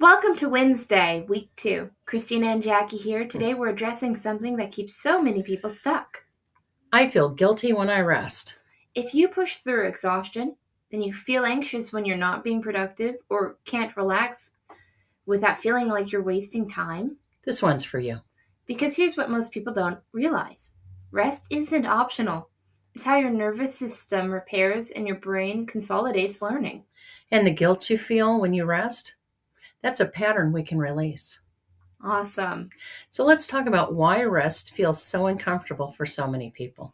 Welcome to Wednesday, week 2. Christina and Jackie here. Today we're addressing something that keeps so many people stuck. I feel guilty when I rest. If you push through exhaustion, then you feel anxious when you're not being productive or can't relax without feeling like you're wasting time. This one's for you. Because here's what most people don't realize. Rest isn't optional. It's how your nervous system repairs and your brain consolidates learning. And the guilt you feel when you rest, that's a pattern we can release. Awesome. So let's talk about why rest feels so uncomfortable for so many people.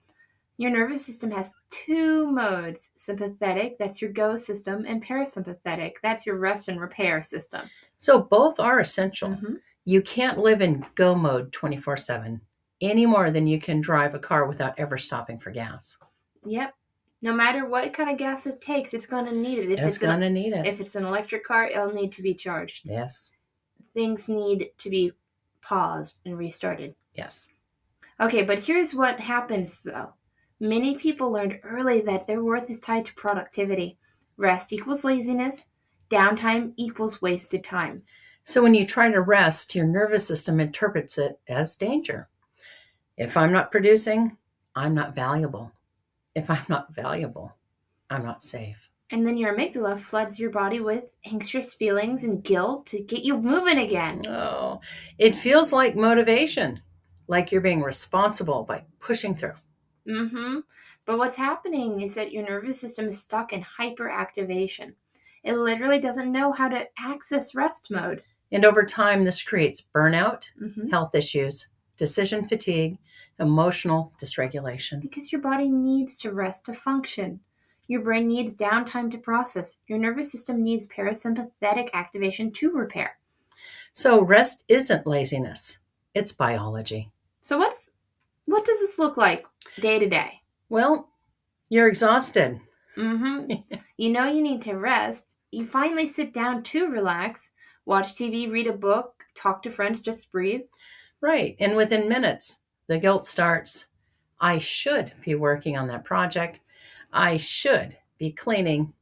Your nervous system has 2 modes. Sympathetic, that's your go system, and parasympathetic, that's your rest and repair system. So both are essential. You can't live in go mode 24/7 any more than you can drive a car without ever stopping for gas. Yep. No matter what kind of gas it takes, it's going to need it. It's going to need it. If it's an electric car, it'll need to be charged. Yes. Things need to be paused and restarted. Yes. Okay, but here's what happens, though. Many people learned early that their worth is tied to productivity. Rest equals laziness. Downtime equals wasted time. So when you try to rest, your nervous system interprets it as danger. If I'm not producing, I'm not valuable. If I'm not valuable, I'm not safe. And then your amygdala floods your body with anxious feelings and guilt to get you moving again. Oh, it feels like motivation, like you're being responsible by pushing through. But what's happening is that your nervous system is stuck in hyperactivation. It literally doesn't know how to access rest mode. And over time, this creates burnout, health issues, decision fatigue, emotional dysregulation. Because your body needs to rest to function. Your brain needs downtime to process. Your nervous system needs parasympathetic activation to repair. So rest isn't laziness. It's biology. So what does this look like day to day? Well, you're exhausted. You know you need to rest. You finally sit down to relax, watch TV, read a book, talk to friends, just breathe. Right. And within minutes, the guilt starts. I should be working on that project. I should be cleaning.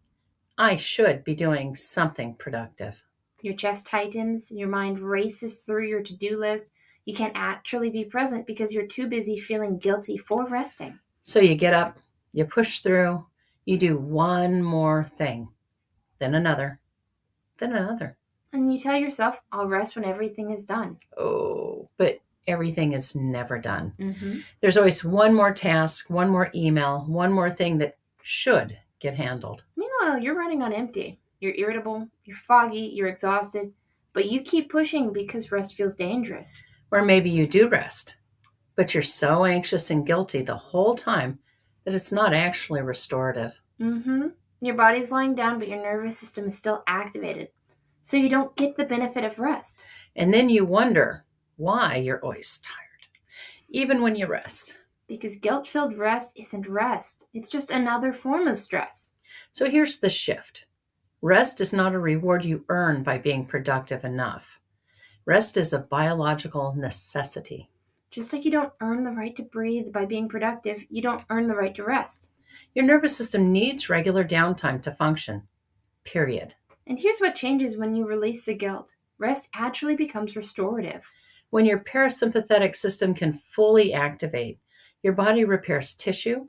I should be doing something productive. Your chest tightens. Your mind races through your to-do list. You can't actually be present because you're too busy feeling guilty for resting. So you get up, you push through, you do one more thing, then another, then another. And you tell yourself, I'll rest when everything is done. Oh, but everything is never done. There's always one more task, one more email, one more thing that should get handled. Meanwhile, you're running on empty. You're irritable, you're foggy, you're exhausted, but you keep pushing because rest feels dangerous. Or maybe you do rest, but you're so anxious and guilty the whole time that it's not actually restorative. Your body's lying down, but your nervous system is still activated. So you don't get the benefit of rest. And then you wonder why you're always tired, even when you rest. Because guilt-filled rest isn't rest. It's just another form of stress. So here's the shift. Rest is not a reward you earn by being productive enough. Rest is a biological necessity. Just like you don't earn the right to breathe by being productive, you don't earn the right to rest. Your nervous system needs regular downtime to function, period. And here's what changes when you release the guilt. Rest actually becomes restorative. When your parasympathetic system can fully activate, your body repairs tissue,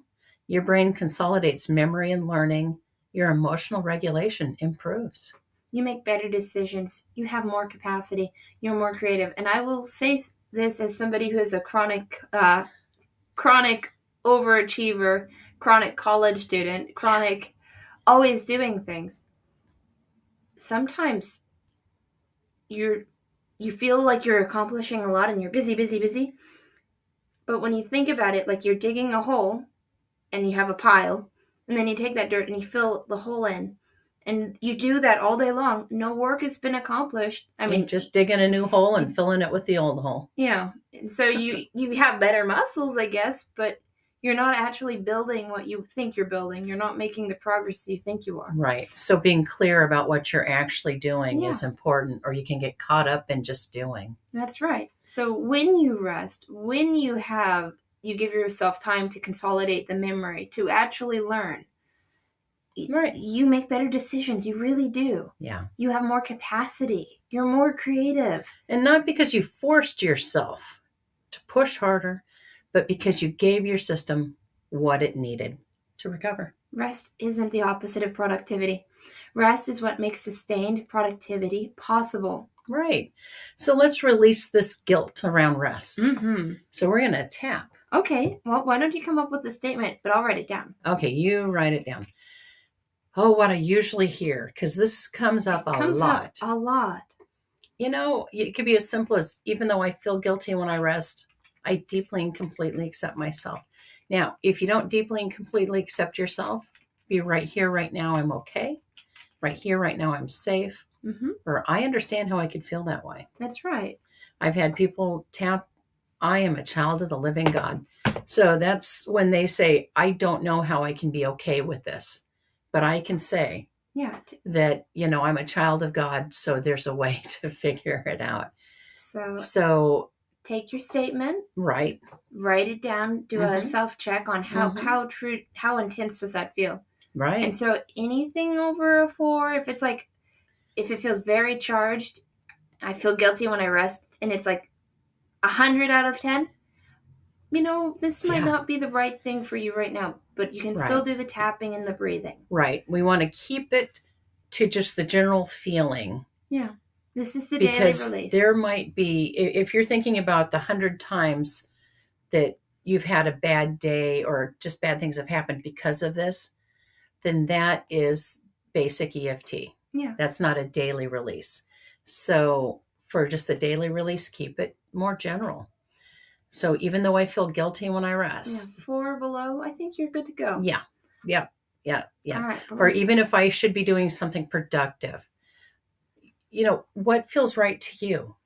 your brain consolidates memory and learning, your emotional regulation improves. You make better decisions. You have more capacity. You're more creative. And I will say this as somebody who is a chronic overachiever, chronic college student, chronic always doing things. Sometimes you feel like you're accomplishing a lot and you're busy. But when you think about it, like you're digging a hole and you have a pile, and then you take that dirt and you fill the hole in. And you do that all day long. No work has been accomplished. I mean, just digging a new hole and filling it with the old hole. Yeah. And so you have better muscles, I guess, but you're not actually building what you think you're building. You're not making the progress you think you are. Right. So being clear about what you're actually doing is important, or you can get caught up in just doing. That's right. So when you rest, when you give yourself time to consolidate the memory, to actually learn, Right. You make better decisions. You really do. Yeah. You have more capacity. You're more creative. And not because you forced yourself to push harder, but because you gave your system what it needed to recover. Rest isn't the opposite of productivity. Rest is what makes sustained productivity possible. Right. So let's release this guilt around rest. Mm-hmm. So we're going to tap. Okay, well, why don't you come up with a statement, but I'll write it down. Okay, you write it down. Oh, what I usually hear, because this comes up a lot. A lot. You know, it could be as simple as, even though I feel guilty when I rest, I deeply and completely accept myself. Now, if you don't deeply and completely accept yourself, be right here, right now, I'm okay. Right here, right now, I'm safe. Mm-hmm. Or I understand how I could feel that way. That's right. I've had people tap, I am a child of the living God. So that's when they say, I don't know how I can be okay with this. But I can say that, I'm a child of God, so there's a way to figure it out. So take your statement. Right. Write it down. Do a self-check on how intense does that feel? Right. And so anything over a 4, if it feels very charged, I feel guilty when I rest, and it's like 100 out of 10, this might not be the right thing for you right now, but you can still do the tapping and the breathing. Right. We want to keep it to just the general feeling. Yeah. This is the daily release. Because there might be, if you're thinking about the 100 times that you've had a bad day or just bad things have happened because of this, then that is basic EFT. Yeah. That's not a daily release. So for just the daily release, keep it more general. So even though I feel guilty when I rest. 4 or below, I think you're good to go. Yeah. All right, or even if I should be doing something productive. What feels right to you?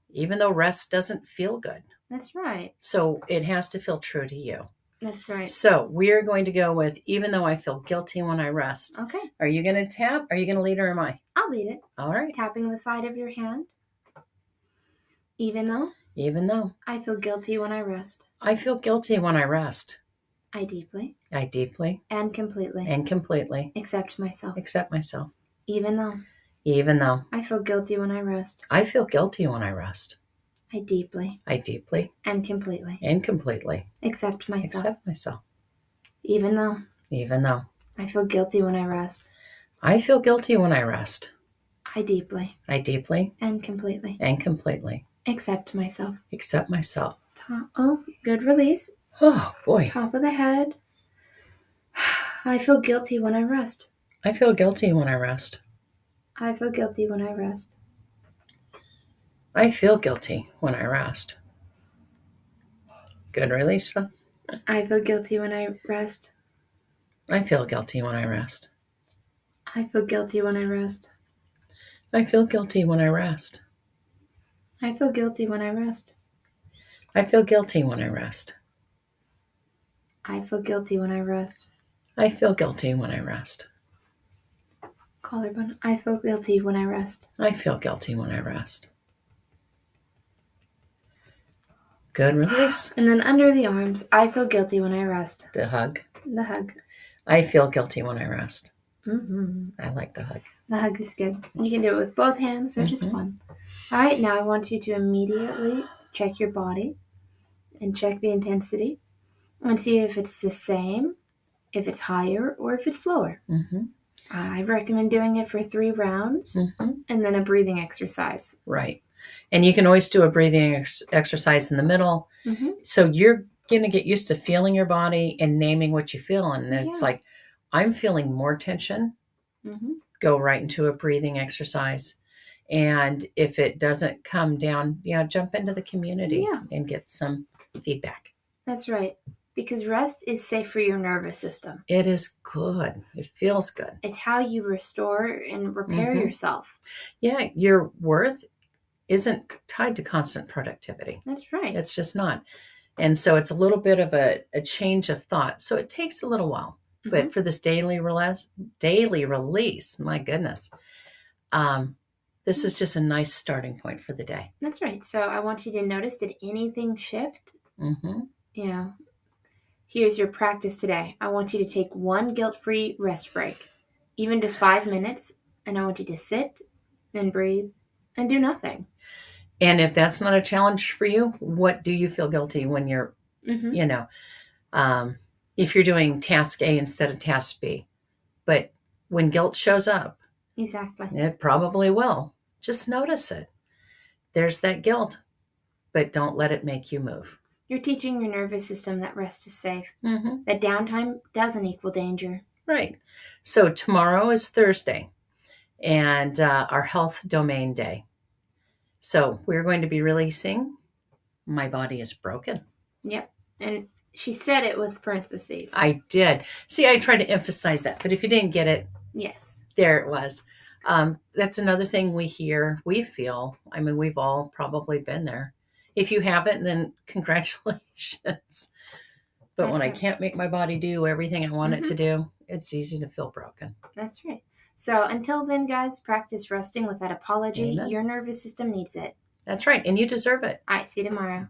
Even though rest doesn't feel good. That's right. So it has to feel true to you. That's right. So we're going to go with, even though I feel guilty when I rest. Okay. Are you going to tap? Are you going to lead or am I? I'll lead it. All right. Tapping the side of your hand. Even though I feel guilty when I rest. I feel guilty when I rest. I deeply and completely accept myself. Even though I feel guilty when I rest. I feel guilty when I rest. I deeply and completely accept myself. Even though I feel guilty when I rest. I feel guilty when I rest. I deeply and completely accept myself. Oh, good release. Oh, boy. Top of the head. I feel guilty when I rest. I feel guilty when I rest. I feel guilty when I rest. I feel guilty when I rest. Good release, Phil. I feel guilty when I rest. I feel guilty when I rest. I feel guilty when I rest. I feel guilty when I rest. I feel guilty when I rest. I feel guilty when I rest. I feel guilty when I rest. I feel guilty when I rest. Collarbone. I feel guilty when I rest. I feel guilty when I rest. Good release. And then under the arms, I feel guilty when I rest. The hug. I feel guilty when I rest. Mm-hmm. I like the hug. The hug is good. You can do it with both hands or just one. All right, now I want you to immediately check your body and check the intensity and see if it's the same, if it's higher, or if it's slower. Mm-hmm. I recommend doing it for 3 rounds and then a breathing exercise. Right. And you can always do a breathing exercise in the middle. Mm-hmm. So you're going to get used to feeling your body and naming what you feel. And it's like, I'm feeling more tension. Mm-hmm. Go right into a breathing exercise. And if it doesn't come down, jump into the community and get some feedback. That's right. Because rest is safe for your nervous system. It is good. It feels good. It's how you restore and repair yourself. Yeah, your worth isn't tied to constant productivity. That's right. It's just not. And so it's a little bit of a change of thought. So it takes a little while. Mm-hmm. But for this daily release, my goodness, this is just a nice starting point for the day. That's right. So I want you to notice, did anything shift? Mm-hmm. Here's your practice today. I want you to take one guilt-free rest break. even just 5 minutes, and I want you to sit and breathe and do nothing. And if that's not a challenge for you, what do you feel guilty when you're, Mm-hmm. you know, if you're doing task A instead of task B? But when guilt shows up, Exactly. it probably will. Just notice it. There's that guilt, but don't let it make you move. You're teaching your nervous system that rest is safe. Mm-hmm. That downtime doesn't equal danger. Right. So tomorrow is Thursday and our health domain day. So we're going to be releasing My Body is Broken. Yep. And she said it with parentheses. I did. See, I tried to emphasize that, but if you didn't get it, yes. there it was. That's another thing we hear, we feel. I mean, we've all probably been there. If you haven't, then congratulations. But That's when I right. can't make my body do everything I want it to do, it's easy to feel broken. That's right. So until then, guys, practice resting without apology. Amen. Your nervous system needs it. That's right. And you deserve it. All right. See you tomorrow.